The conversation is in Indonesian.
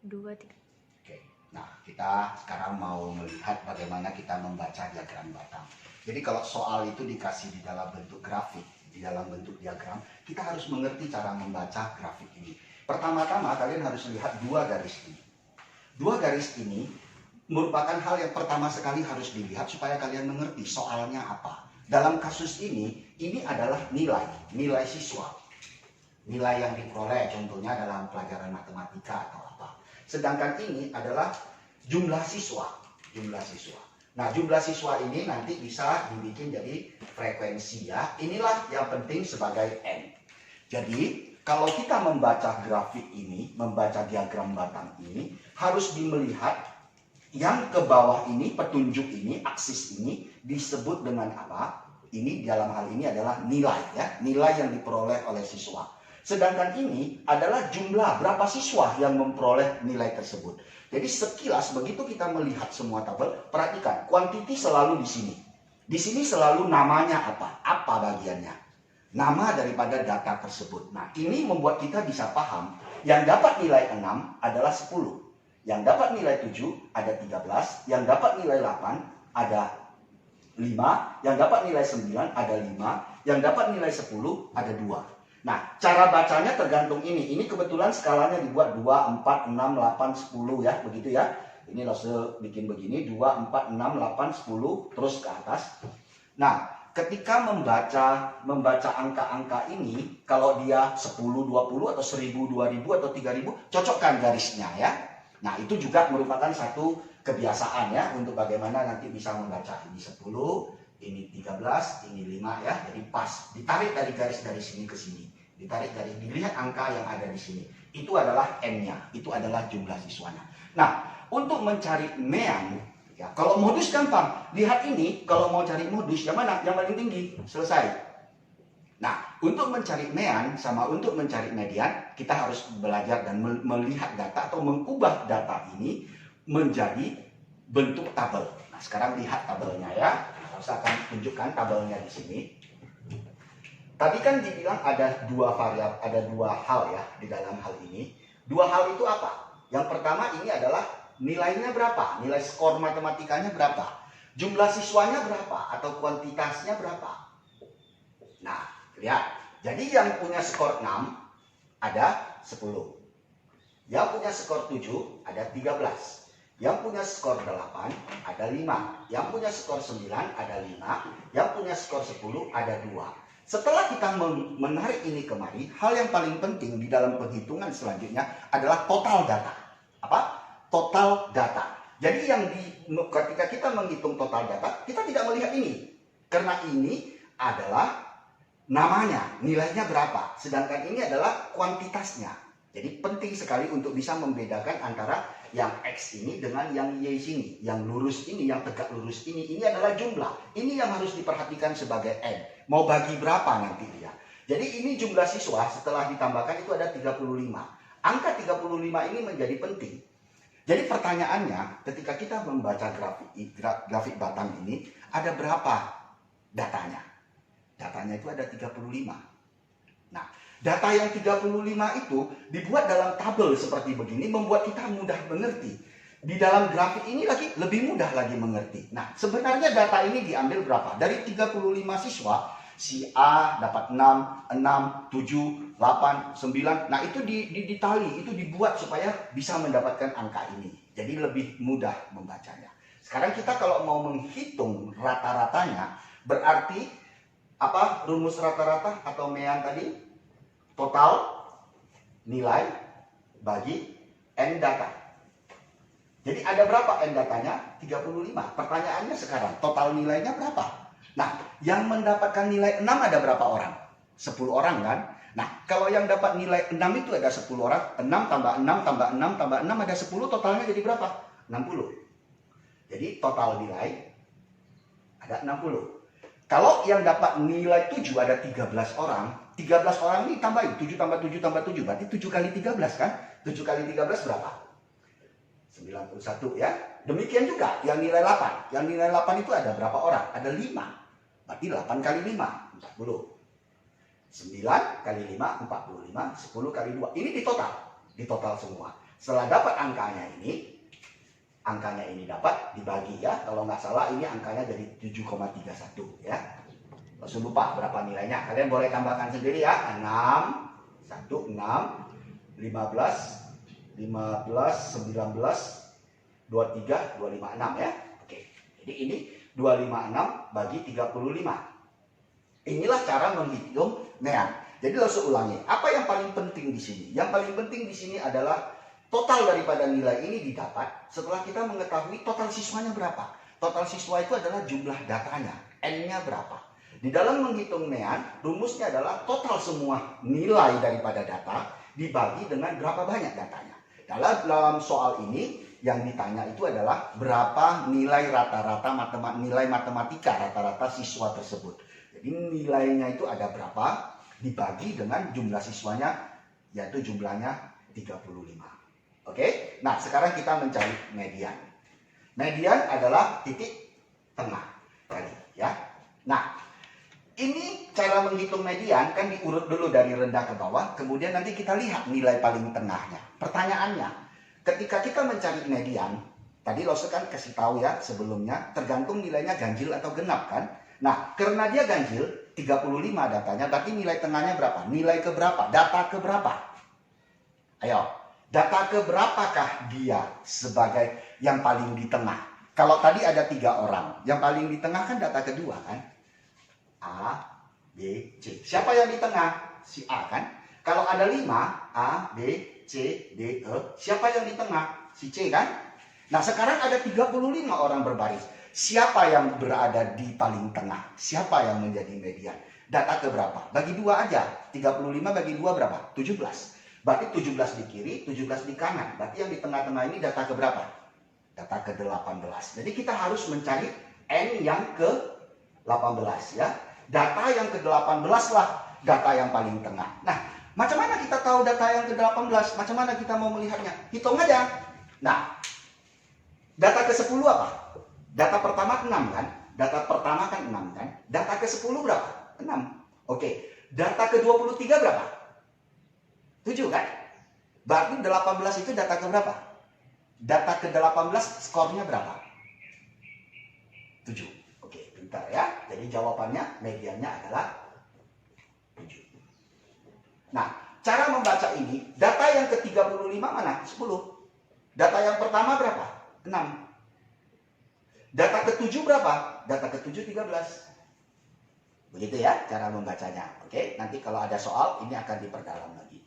2, 3. Oke. Nah, kita sekarang mau melihat bagaimana kita membaca diagram batang. Jadi kalau soal itu dikasih di dalam bentuk grafik, di dalam bentuk diagram, kita harus mengerti cara membaca grafik ini. Pertama-tama kalian harus lihat dua garis ini. Dua garis ini merupakan hal yang pertama sekali harus dilihat supaya kalian mengerti soalnya apa. Dalam kasus ini adalah nilai siswa. Nilai yang diperoleh contohnya dalam pelajaran matematika atau apa. Sedangkan ini adalah jumlah siswa. Nah, jumlah siswa ini nanti bisa dibikin jadi frekuensi ya. Inilah yang penting sebagai N. Jadi, kalau kita membaca grafik ini, membaca diagram batang ini, harus melihat yang ke bawah ini, petunjuk ini, aksis ini disebut dengan apa? Ini dalam hal ini adalah nilai ya, nilai yang diperoleh oleh siswa. Sedangkan ini adalah jumlah berapa siswa yang memperoleh nilai tersebut. Jadi sekilas begitu kita melihat semua tabel, perhatikan quantity selalu di sini. Di sini selalu namanya apa? Apa bagiannya? Nama daripada data tersebut. Nah, ini membuat kita bisa paham yang dapat nilai 6 adalah 10. Yang dapat nilai 7 ada 13, yang dapat nilai 8 ada 5, yang dapat nilai 9 ada 5, yang dapat nilai 10 ada 2. Nah, cara bacanya tergantung ini. Ini kebetulan skalanya dibuat 2, 4, 6, 8, 10 ya, begitu ya. Ini langsung bikin begini, 2, 4, 6, 8, 10, terus ke atas. Nah, ketika membaca angka-angka ini, kalau dia 10, 20, atau 1000, 2000, atau 3000, cocokkan garisnya ya. Nah, itu juga merupakan satu kebiasaan ya, untuk bagaimana nanti bisa membaca ini 10, ini 13, ini 5 ya. Jadi pas, ditarik dari garis dari sini ke sini. Ditarik dari, dilihat angka yang ada di sini. Itu adalah N-nya, itu adalah jumlah siswanya. Nah, untuk mencari mean, ya, kalau modus gampang. Lihat ini, kalau mau cari modus, yang mana? Yang paling tinggi, selesai. Nah, untuk mencari mean sama untuk mencari median, kita harus belajar dan melihat data atau mengubah data ini menjadi bentuk tabel. Nah, sekarang lihat tabelnya ya. Saya akan tunjukkan tabelnya di sini. Tadi kan dibilang ada dua variabel, ada dua hal ya di dalam hal ini. Dua hal itu apa? Yang pertama ini adalah nilainya berapa? Nilai skor matematikanya berapa? Jumlah siswanya berapa? Atau kuantitasnya berapa? Nah, lihat. Jadi yang punya skor 6 ada 10. Yang punya skor 7 ada 13. Yang punya skor 8 ada 5. Yang punya skor 9 ada 5. Yang punya skor 10 ada 2. Setelah kita menarik ini kemari, hal yang paling penting di dalam penghitungan selanjutnya adalah total data. Apa? Total data. Jadi ketika kita menghitung total data, kita tidak melihat ini. Karena ini adalah namanya, nilainya berapa. Sedangkan ini adalah kuantitasnya. Jadi penting sekali untuk bisa membedakan antara yang X ini dengan yang Y sini. Yang lurus ini, yang tegak lurus ini. Ini adalah jumlah. Ini yang harus diperhatikan sebagai N. Mau bagi berapa nanti dia. Jadi ini jumlah siswa setelah ditambahkan itu ada 35. Angka 35 ini menjadi penting. Jadi pertanyaannya ketika kita membaca grafik batang ini, ada berapa datanya? Datanya itu ada 35. Nah, data yang 35 itu dibuat dalam tabel seperti begini, membuat kita mudah mengerti. Di dalam grafik ini lagi lebih mudah lagi mengerti. Nah, sebenarnya data ini diambil berapa? Dari 35 siswa, si A dapat 6, 7, 8, 9. Nah, itu ditali, itu dibuat supaya bisa mendapatkan angka ini. Jadi lebih mudah membacanya. Sekarang kita kalau mau menghitung rata-ratanya, berarti apa rumus rata-rata atau mean tadi? Total nilai bagi N data. Jadi ada berapa N datanya? 35. Pertanyaannya sekarang, total nilainya berapa? Nah, yang mendapatkan nilai 6 ada berapa orang? 10 orang kan? Nah, kalau yang dapat nilai 6 itu ada 10 orang. 6 tambah 6 tambah 6 tambah 6 ada 10, totalnya jadi berapa? 60. Jadi total nilai ada 60. Kalau yang dapat nilai 7 ada 13 orang. 13 orang ini tambahin 7 tambah 7 tambah 7. Berarti 7 kali 13 kan? 7 kali 13 berapa? 91 ya. Demikian juga yang nilai 8. Yang nilai 8 itu ada berapa orang? Ada 5. Berarti 8 kali 5, 40. 9 kali 5, 45. 10 kali 2. Ini di total semua. setelah dapat angkanya ini dapat dibagi ya. Kalau nggak salah ini angkanya jadi 7,31 ya. Langsung lupa berapa nilainya. Kalian boleh tambahkan sendiri ya. 6, 1, 6, 15, 19, 23, 256 ya. Oke. Jadi ini 256 bagi 35. Inilah cara menghitung nean. Jadi langsung ulangi. Apa yang paling penting di sini? Yang paling penting di sini adalah total daripada nilai ini didapat setelah kita mengetahui total siswanya berapa. Total siswa itu adalah jumlah datanya. N-nya berapa. Di dalam menghitung nean, rumusnya adalah total semua nilai daripada data dibagi dengan berapa banyak datanya. Dalam soal ini yang ditanya itu adalah berapa nilai rata-rata nilai matematika rata-rata siswa tersebut. Jadi nilainya itu ada berapa dibagi dengan jumlah siswanya, yaitu jumlahnya 35. Oke, nah sekarang kita mencari median. Median adalah titik tengah tadi ya. Nah, ini cara menghitung median kan diurut dulu dari rendah ke bawah, kemudian nanti kita lihat nilai paling tengahnya. Pertanyaannya, ketika kita mencari median, tadi Lose kan kasih tahu ya sebelumnya, tergantung nilainya ganjil atau genap kan. Nah, karena dia ganjil, 35 datanya, berarti nilai tengahnya berapa? Nilai ke berapa? Data ke berapa? Ayo, data ke berapakah dia sebagai yang paling di tengah? Kalau tadi ada 3 orang, yang paling di tengah kan data kedua kan? A, B, C. Siapa yang di tengah? Si A kan? Kalau ada 5, A, B, C, D, E. Siapa yang di tengah? Si C kan? Nah sekarang ada 35 orang berbaris. Siapa yang berada di paling tengah? Siapa yang menjadi median? Data ke berapa? Bagi 2 aja. 35 bagi 2 berapa? 17. Berarti 17 di kiri, 17 di kanan. Berarti yang di tengah-tengah ini data ke berapa? Data ke 18. Jadi kita harus mencari N yang ke 18 ya. Data yang ke 18 lah data yang paling tengah. Nah, macam mana kita tahu data yang ke 18? Macam mana kita mau melihatnya? Hitung aja. Nah, data ke 10 apa? Data pertama 6 kan? Data pertama kan 6 kan? Data ke 10 berapa? 6. Oke. Data ke 23 berapa? 7 kan? Berarti 18 itu data ke berapa? Data ke 18 skornya berapa? 7. Oke, pintar ya. Jadi jawabannya mediannya adalah 7. Nah, cara membaca ini, data yang ke 35 mana? 10. Data yang pertama berapa? 6. Data ke-7 berapa? Data ke-7 13. Begitu ya cara membacanya. Oke, nanti kalau ada soal ini akan diperdalam lagi.